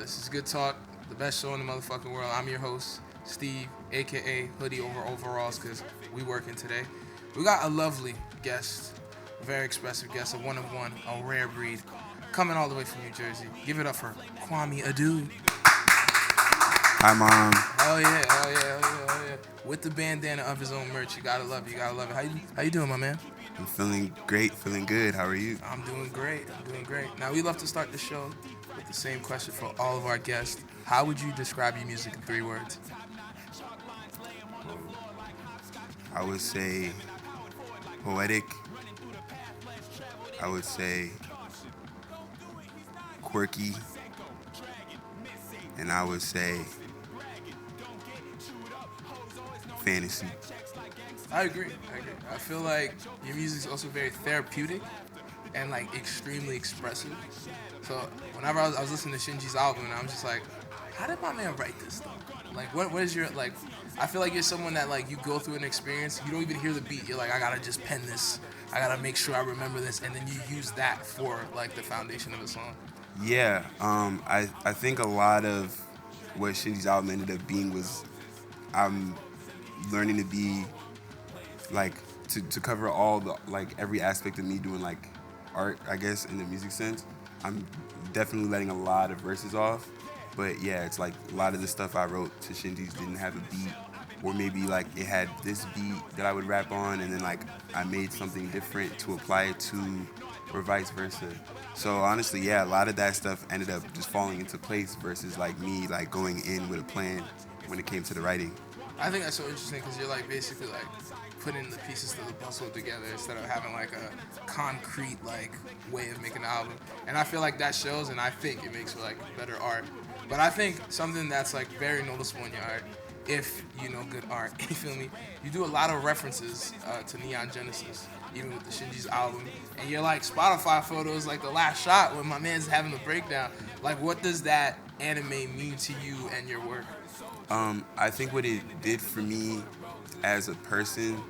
This is Good Talk, the best show in the motherfucking world. I'm your host, Steve, aka Hoodie over Overalls, because we working today. We got a lovely guest, a very expressive guest, a one of one, a rare breed, coming all the way from New Jersey. Give it up for Kwamé Adu. Hi, Mom. Oh yeah. With the bandana of his own merch, you gotta love it. How you doing, my man? I'm feeling great, feeling good. How are you? I'm doing great. Now, we love to start the show with the same question for all of our guests. How would you describe your music in 3 words? I would say poetic. I would say quirky. And I would say fantasy. I agree. I feel like your music is also very therapeutic and like extremely expressive. So whenever I was listening to Shinji's album, and I'm just like, how did my man write this stuff? Like, what is your like? I feel like you're someone that like you go through an experience, you don't even hear the beat. You're like, I gotta just pen this. I gotta make sure I remember this, and then you use that for like the foundation of a song. Yeah, I think a lot of what Shinji's album ended up being was I'm learning to be like to cover all the like every aspect of me doing like art, I guess, in the music sense. I'm definitely letting a lot of verses off, but yeah, it's like a lot of the stuff I wrote to Shinji's didn't have a beat, or maybe like it had this beat that I would rap on, and then like I made something different to apply it to, or vice versa. So honestly, yeah, a lot of that stuff ended up just falling into place versus like me like going in with a plan when it came to the writing. I think that's so interesting because you're like basically like putting the pieces of the puzzle together instead of having like a concrete like way of making an album. And I feel like that shows, and I think it makes for like better art. But I think something that's like very noticeable in your art, if you know good art, you feel me? You do a lot of references to Neon Genesis, even with the Shinji's album. And you're like Spotify photos, like the last shot when my man's having the breakdown. Like, what does that anime mean to you and your work? I think what it did for me as a person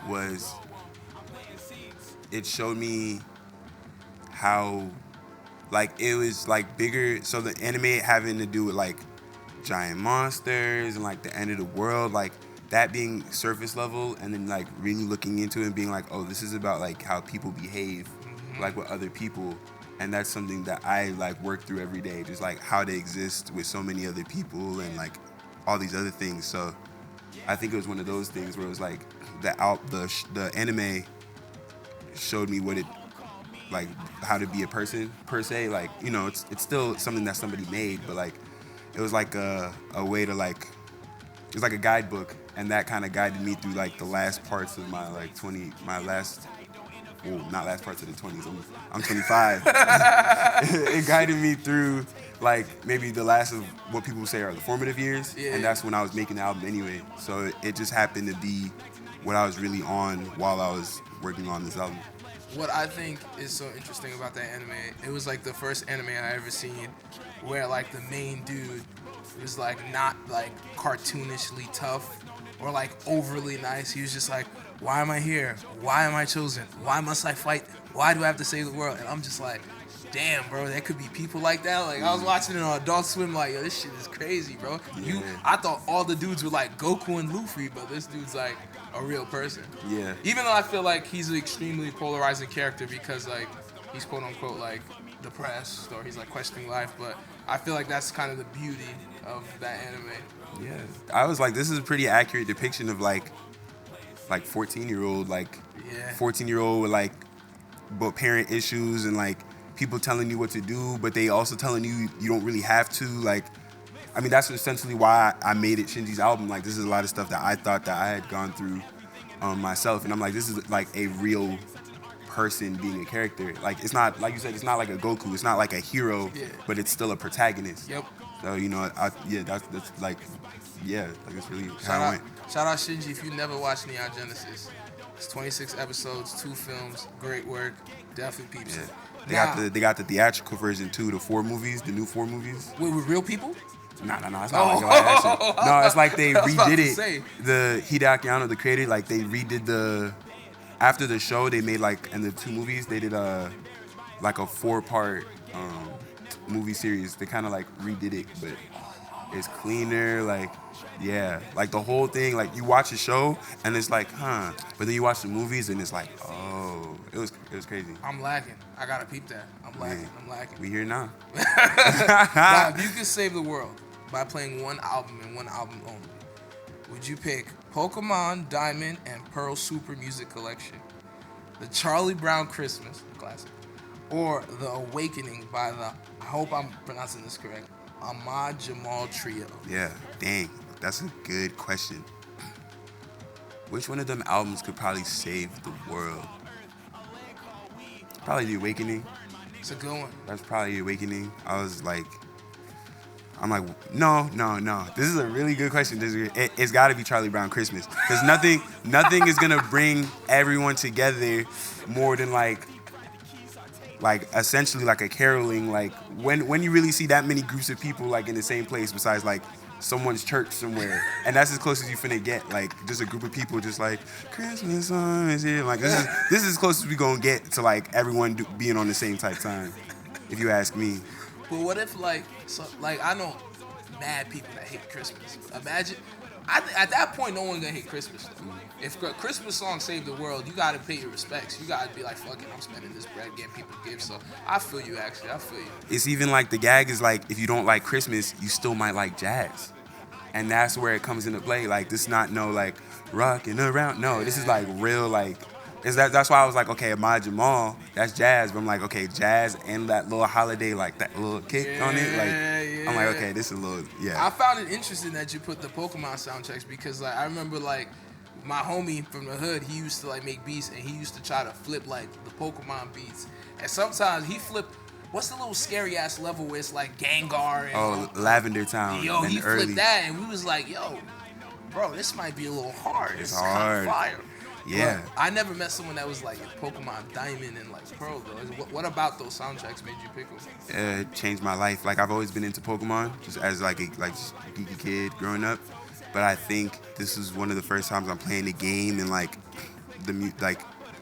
was it showed me how like it was like bigger. So the anime having to do with like giant monsters and like the end of the world, like that being surface level, and then like really looking into it and being like, oh, this is about like how people behave like with other people. And that's something that I like work through every day, just like how to exist with so many other people and like all these other things. So I think it was one of those things where it was like the anime showed me what it like how to be a person per se. Like, you know, it's still something that somebody made, but like it was like a way to like it was like a guidebook, and that kind of guided me through like the last parts of my like not last parts of the 20s. I'm 25. It guided me through like maybe the last of what people say are the formative years, and that's when I was making the album anyway. So it just happened to be what I was really on while I was working on this album. What I think is so interesting about that anime, it was like the first anime I ever seen where like the main dude was like not like cartoonishly tough or like overly nice. He was just like, why am I here? Why am I chosen? Why must I fight? Why do I have to save the world? And I'm just like, damn, bro, there could be people like that. Like, I was watching it on Adult Swim, like, yo, this shit is crazy, bro. Yeah. I thought all the dudes were like Goku and Luffy, but this dude's like a real person. Yeah. Even though I feel like he's an extremely polarizing character because like he's quote unquote like depressed or he's like questioning life, but I feel like that's kind of the beauty of that anime. Yeah. I was like, this is a pretty accurate depiction of like 14-year-old, like 14-year-old with like both parent issues and like people telling you what to do, but they also telling you you don't really have to. Like, I mean, that's essentially why I made it Shinji's album. Like, this is a lot of stuff that I thought that I had gone through myself, and I'm like, this is like a real person being a character. Like, it's not, like you said, it's not like a Goku. It's not like a hero, but it's still a protagonist. Yep. So, you know, that's like, yeah, like it's really how it went. Shout out Shinji if you never watched Neon Genesis. It's 26 episodes, 2 films, great work. Definitely peeps it. They got the theatrical version too, the 4 movies, the new 4 movies. Wait, with real people? No, it's not like a live action. No, it's like they redid it. Say. The Hideaki Anno, the creator, like they redid after the show they made like in the 2 movies they did like a 4-part movie series. They kind of like redid it, but it's cleaner. Like, yeah, like the whole thing. Like you watch a show and it's like, huh, but then you watch the movies and it's like, oh, it was crazy. I'm lacking. I gotta peep that. I'm lacking. Man, I'm lacking. We here now. Now, if you could save the world by playing one album and one album only, would you pick Pokemon Diamond and Pearl Super Music Collection, the Charlie Brown Christmas classic, or The Awakening by the, I hope I'm pronouncing this correct, Ahmad Jamal Trio? Yeah, dang, that's a good question. Which one of them albums could probably save the world? Probably The Awakening. It's a good one. That's probably The Awakening. I'm like, no. This is a really good question. It's got to be Charlie Brown Christmas, because nothing is gonna bring everyone together more than like essentially like a caroling. Like when you really see that many groups of people like in the same place, besides like someone's church somewhere, and that's as close as you finna get. Like just a group of people just like Christmas time is here. Like this is as close as we gonna get to like everyone being on the same type time, if you ask me. But what if like I know mad people that hate Christmas. Imagine at that point no one gonna hate Christmas though. If a Christmas song saved the world, you gotta pay your respects. You gotta be like, fuck it, I'm spending this bread getting people gifts. So I feel you actually. I feel you. It's even like the gag is like, if you don't like Christmas, you still might like jazz. And that's where it comes into play. Like this not no like rocking around. No, this is like real like that's why I was like, okay, Ahmad Jamal, that's jazz. But I'm like, okay, jazz and that little holiday, like that little kick on it. Like I'm like, okay, this is a little I found it interesting that you put the Pokemon soundtracks, because like I remember like my homie from the hood, he used to like make beats and he used to try to flip like the Pokemon beats. And sometimes he flipped, what's the little scary ass level where it's like Gengar and Lavender Town. Yo, he flipped that and we was like, yo, bro, this might be a little hard. It's hard. Kind of fire. Yeah. But I never met someone that was like Pokemon Diamond and like Pearl though. What about those soundtracks made you pick them? It changed my life. Like I've always been into Pokemon, just as like a just geeky kid growing up. But I think this is one of the first times I'm playing the game and like this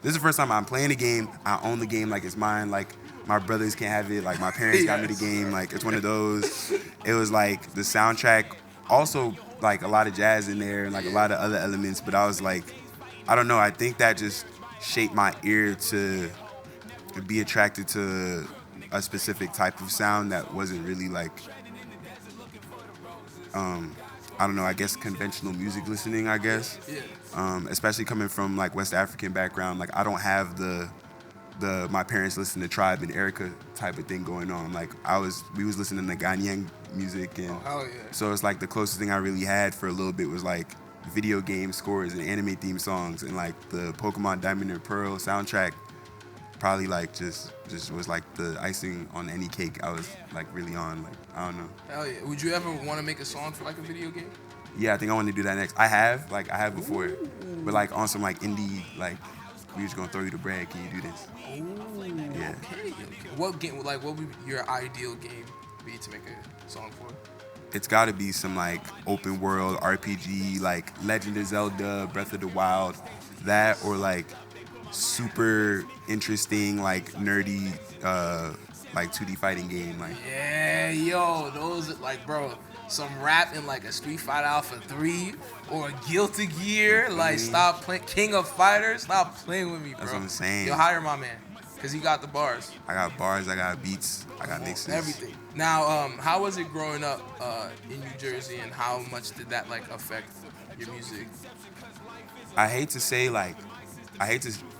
is the first time I'm playing the game. I own the game like it's mine. Like my brothers can't have it. Like my parents got me the game. Like it's one of those. It was like the soundtrack, also like a lot of jazz in there and like a lot of other elements. But I was like, I don't know. I think that just shaped my ear to be attracted to a specific type of sound that wasn't really like, I don't know, I guess conventional music listening, I guess. Especially coming from like West African background. Like I don't have the my parents listen to Tribe and Erica type of thing going on. Like we was listening to Ghanaian music, and so it's like the closest thing I really had for a little bit was like video game scores and anime theme songs, and like the Pokemon Diamond and Pearl soundtrack probably like just was like the icing on any cake I was like really on. Like I don't know. Hell yeah. Would you ever want to make a song for like a video game? Yeah, I think I want to do that next. I have before. Ooh. But like on some like indie, like we just gonna throw you the bread, can you do this? Ooh, yeah. Okay. What game, like what would your ideal game be to make a song for? It's gotta be some like open world RPG, like Legend of Zelda, Breath of the Wild, that, or like super interesting, like nerdy, like 2D fighting game. Like yeah, yo, those like, bro, some rap in like a Street Fighter Alpha 3 or a Guilty Gear. Like stop playing King of Fighters. Stop playing with me, bro. That's what I'm saying. Yo, hire my man, cause he got the bars. I got bars. I got beats. I got mixes. Everything. Now, how was it growing up in New Jersey, and how much did that like affect your music? I hate to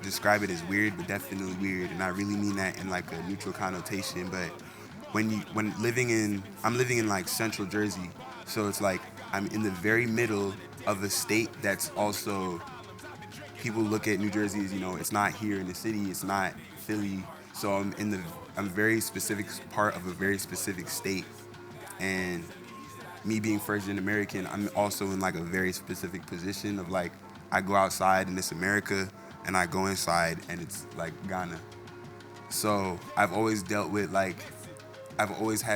describe it as weird, but definitely weird, and I really mean that in like a neutral connotation. But I'm living in like Central Jersey, so it's like I'm in the very middle of a state that's also, people look at New Jersey as, you know, it's not here in the city, it's not Philly, so I'm very specific part of a very specific state, and me being first-gen American, I'm also in like a very specific position of like, I go outside and it's America, and I go inside and it's like Ghana. So I've always had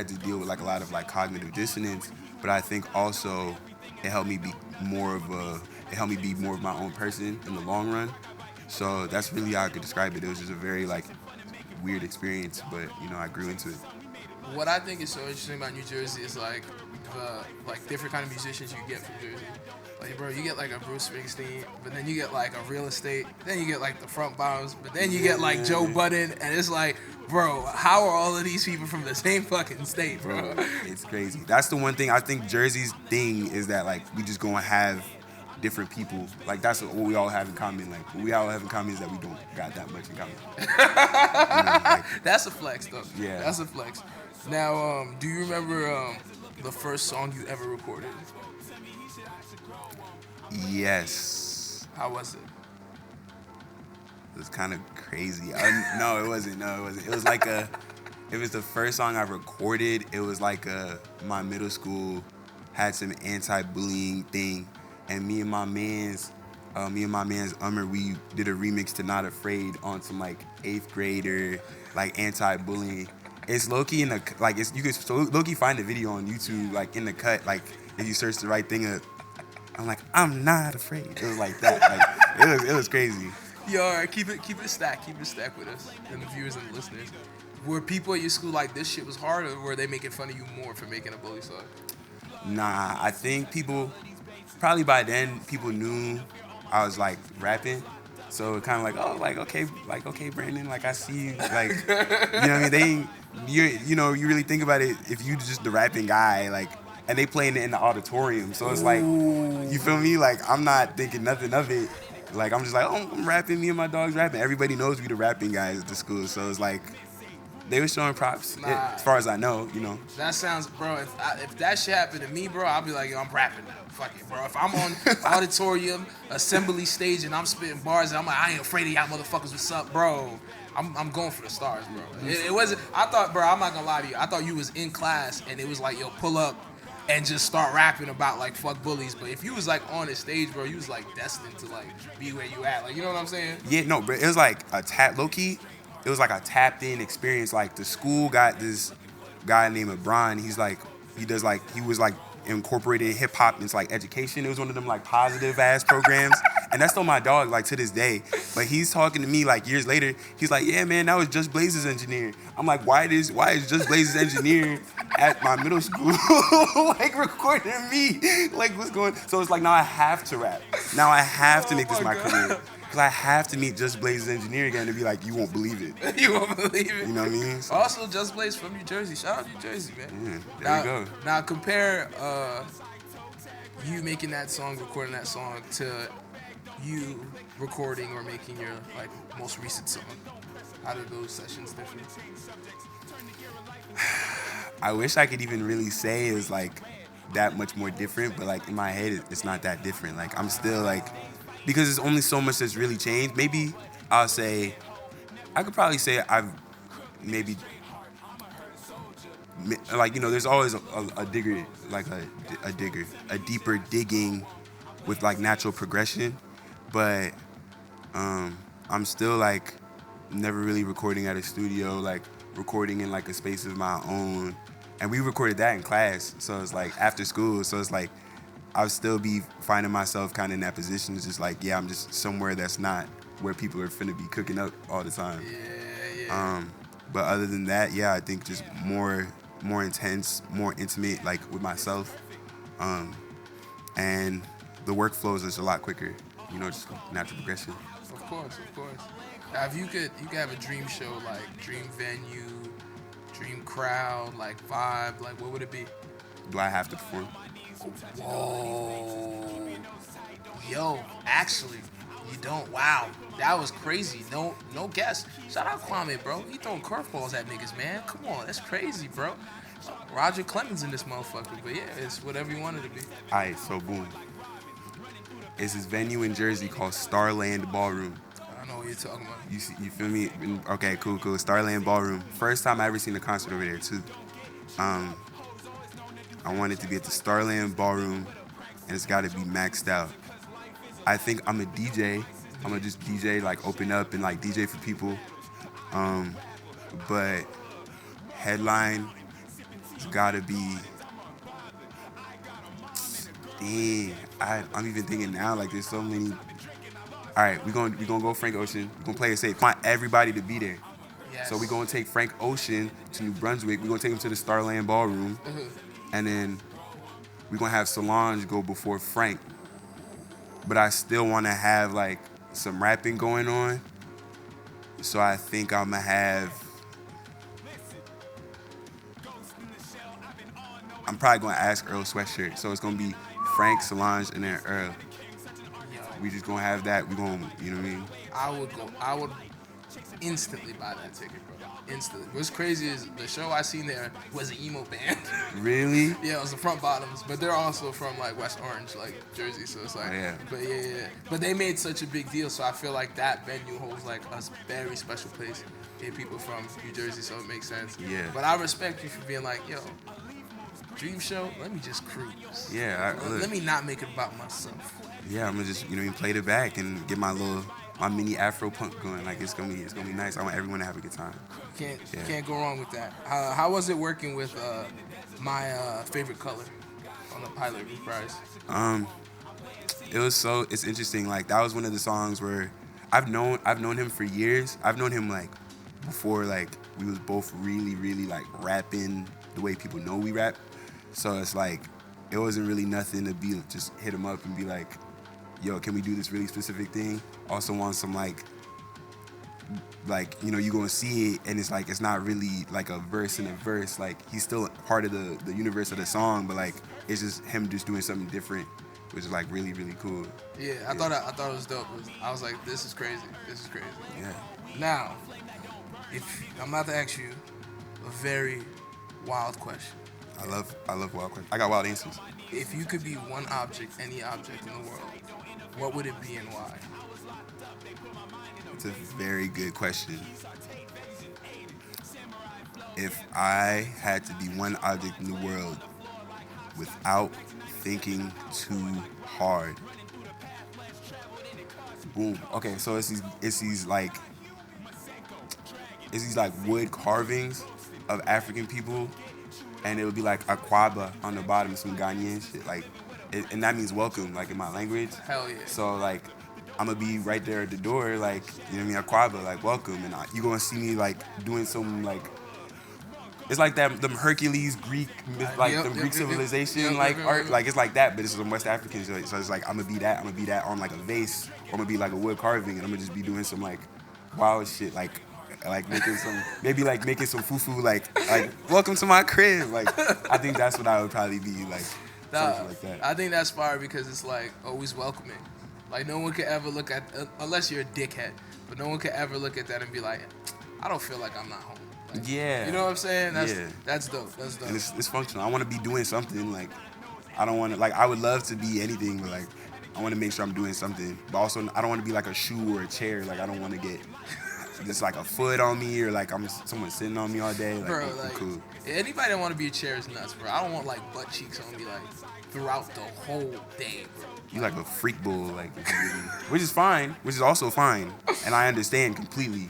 to deal with like a lot of like cognitive dissonance, but I think also it helped me be more of my own person in the long run. So that's really how I could describe it. It was just a very like weird experience, but you know, I grew into it. what I think is so interesting about New Jersey is like the like different kind of musicians you get from Jersey. Like bro, you get like a Bruce Springsteen, but then you get like a Real Estate, then you get like the Front Bombs, but then you get like Joe Budden, and it's like, bro, how are all of these people from the same fucking state, bro? It's crazy. That's the one thing I think Jersey's thing is that like we just gonna have different people. Like that's what we all have in common. Like what we all have in common is that we don't got that much in common. That's a flex though. Yeah. That's a flex. Now, do you remember the first song you ever recorded? Yes. How was it? It was kind of crazy. No, it wasn't. No, it wasn't. It was like it was the first song I recorded. It was like my middle school had some anti-bullying thing, and me and my man's Ummer, we did a remix to Not Afraid on some like 8th grader like anti-bullying. It's low-key in the like you can low-key find the video on YouTube like in the cut, like if you search the right thing up. I'm like, I'm not afraid. It was like that. Like it was crazy. Yo, all right, keep it stacked with us and the viewers and the listeners. Were people at your school like this shit was hard, or were they making fun of you more for making a bully song? Nah, I think people probably by then people knew I was like rapping, so it kind of like, oh, like okay, Brandon, like I see you, like you know what I mean? You really think about it, if you just the rapping guy, like, and they playing it in the auditorium, so it's like, you feel me? Like I'm not thinking nothing of it. Like I'm just like, oh, I'm rapping, me and my dog's rapping. Everybody knows we the rapping guys at the school, so it's like they were showing props. As far as I know, you know. That sounds, bro. If that shit happened to me, bro, I'll be like, yo, I'm rapping now. Fuck it, bro. If I'm on auditorium, assembly stage, and I'm spitting bars, and I'm like, I ain't afraid of y'all motherfuckers. What's up, bro? I'm going for the stars, bro. It wasn't. I thought, bro, I'm not gonna lie to you. I thought you was in class, and it was like, yo, pull up and just start rapping about like fuck bullies. But if you was like on the stage, bro, you was like destined to like be where you at. Like, you know what I'm saying? Yeah, no, bro. It was like a low key. It was like a tapped in experience. Like the school got this guy named Brian. He's like, he was like incorporating hip hop into like education. It was one of them like positive ass programs. And that's still my dog, like to this day. But he's talking to me like years later. He's like, yeah, man, that was Just Blaze's engineer. I'm like, why is Just Blaze's engineer at my middle school like recording me? Like what's going? So it's like now I have to rap. Now I have to make this my career. Because I have to meet Just Blaze's engineer again to be like, you won't believe it. You won't believe it. You know what I mean? So, also, Just Blaze from New Jersey. Shout out New Jersey, man. Yeah, there you go. Now compare you making that song, recording that song, to you recording or making your like most recent song. How do those sessions differ? I wish I could even really say it's like that much more different, but like in my head, it's not that different. Like I'm still like, because there's only so much that's really changed. Maybe I could probably say I've maybe, like, you know, there's always a digger, like a deeper digging with like natural progression, but I'm still like never really recording at a studio, like recording in like a space of my own. And we recorded that in class, so it's like after school, so it's like I'll still be finding myself kind of in that position. It's just like, yeah, I'm just somewhere that's not where people are finna be cooking up all the time. Yeah. But other than that, yeah, I think just more intense, more intimate, like with myself. And the workflow is just a lot quicker, you know, just natural progression. Of course. Now, if you could have a dream show, like dream venue, dream crowd, like vibe, like what would it be? Do I have to perform? Whoa. Yo, actually, you don't. Wow. That was crazy. No guess. Shout out Kwamé, bro. He throwing curveballs at niggas, man. Come on, that's crazy, bro. Roger Clemens in this motherfucker. But yeah, it's whatever you wanted to be. Alright, so boom. It's this venue in Jersey called Starland Ballroom. I know what you're talking about. You feel me? Okay, cool. Starland Ballroom. First time I ever seen a concert over there too. I wanted to be at the Starland Ballroom, and it's got to be maxed out. I think I'm a DJ. I'm gonna just DJ, like open up and like DJ for people. But headline, it's gotta be. Dang, I'm even thinking now. Like there's so many. All right, we gonna go Frank Ocean. We're gonna play it safe. Want everybody to be there. Yes. So we're gonna take Frank Ocean to New Brunswick. We're gonna take him to the Starland Ballroom, and then we're gonna have Solange go before Frank. But I still want to have like some rapping going on. So I think I'm gonna have. I'm probably gonna ask Earl Sweatshirt. So it's gonna be Frank, Solange, and then Earl. Yo, We just gonna have that. We gonna, you know what I mean? I would instantly buy that ticket, bro. Instantly. What's crazy is the show I seen there was an emo band. Really? Yeah, it was the Front Bottoms, but they're also from like West Orange, like Jersey. So it's like, Oh, yeah. But yeah. But they made such a big deal, so I feel like that venue holds like a very special place in people from New Jersey, so it makes sense. Yeah. But I respect you for being like, yo, dream show. Let me just cruise. Yeah. Let me not make it about myself. Yeah, I'm gonna just, you know, play the back and get my mini Afro punk going. Like it's gonna be nice. I want everyone to have a good time. Can't go wrong with that. How was it working with my favorite color on the pilot reprise? It's interesting. Like that was one of the songs where I've known him for years. I've known him like before like we was both really like rapping the way people know we rap. So it's like it wasn't really nothing to be just hit him up and be like, yo, can we do this really specific thing? Also want some like you know, you gonna see it and it's like it's not really like a verse and a verse. Like he's still part of the universe of the song, but like it's just him just doing something different, which is like really cool. Yeah, I thought it was dope. I was like, this is crazy. Yeah. Now, if I'm about to ask you a very wild question. I love wild questions. I got wild answers. If you could be one object, any object in the world, what would it be and why? It's a very good question. If I had to be one object in the world without thinking too hard. Boom. Okay, so it's these like wood carvings of African people, and it would be like Akwaba on the bottom, some Ghanaian shit, like, and that means welcome, like in my language. Hell yeah. So like, I'm gonna be right there at the door, like, you know what I mean, Akwaba, like welcome, and you gonna see me like doing some like, it's like them Hercules Greek, Greek civilization art, like it's like that, but it's some West African shit. So it's like I'm gonna be that on like a vase, or I'm gonna be like a wood carving, and I'm gonna just be doing some like wild shit, like making some fufu, like welcome to my crib, like I think that's what I would probably be like, something like that. I think that's fire because it's like always welcoming. Like no one could ever look at, unless you're a dickhead, but no one could ever look at that and be like, I don't feel like I'm not home. Like, yeah. You know what I'm saying? That's dope. And it's functional. I want to be doing something. Like, I don't want to, like, I would love to be anything, but like, I want to make sure I'm doing something. But also, I don't want to be like a shoe or a chair. Like, I don't want to get just like a foot on me or like someone sitting on me all day. Like, bro, I'm cool. Anybody that want to be a chair is nuts, bro. I don't want like butt cheeks on me like throughout the whole day, bro. You like a freak bull, like, which is fine, which is also fine, and I understand completely.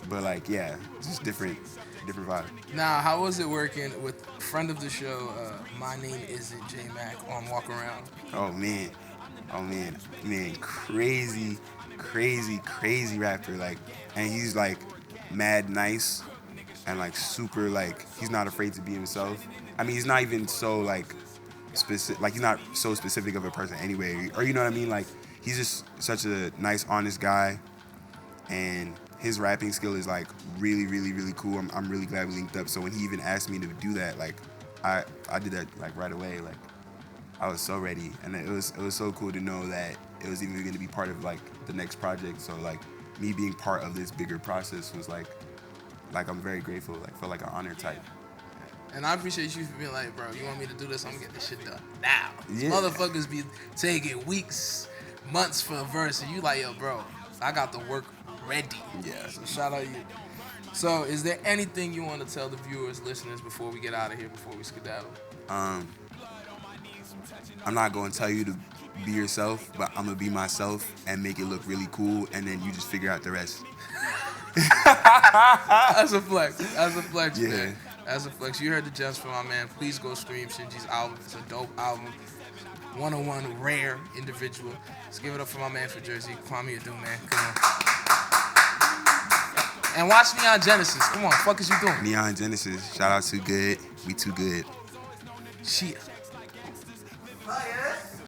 But like, yeah, it's just different vibe. Now, how was it working with friend of the show, My Name Isn't J Mac on Walk Around? Oh man, crazy rapper, like, and he's like mad nice and like super, like, he's not afraid to be himself. I mean, he's not even so like specific, like he's not so specific of a person anyway, or you know what I mean, like he's just such a nice, honest guy, and his rapping skill is like really cool. I'm really glad we linked up. So when he even asked me to do that, like I did that like right away. Like I was so ready, and it was so cool to know that it was even going to be part of like the next project. So like me being part of this bigger process was like I'm very grateful. Like felt like an honor type. And I appreciate you for being like, bro, you want me to do this? I'm gonna get this shit done now. Yeah. Motherfuckers be taking weeks, months for a verse, and you like, yo, bro, I got the work ready. Yeah. So shout out you. So is there anything you want to tell the viewers, listeners, before we get out of here, before we skedaddle? I'm not going to tell you to be yourself, but I'm going to be myself and make it look really cool, and then you just figure out the rest. That's a flex. Yeah. Man. That's a flex. You heard the gems from my man. Please go stream Shinji's album. It's a dope album. 101 rare individual. Let's give it up for my man from Jersey, Kwamé Adu, man. Come on. And watch Neon Genesis. Come on, fuck is you doing? Neon Genesis. Shout out to Good. We too good. Shit.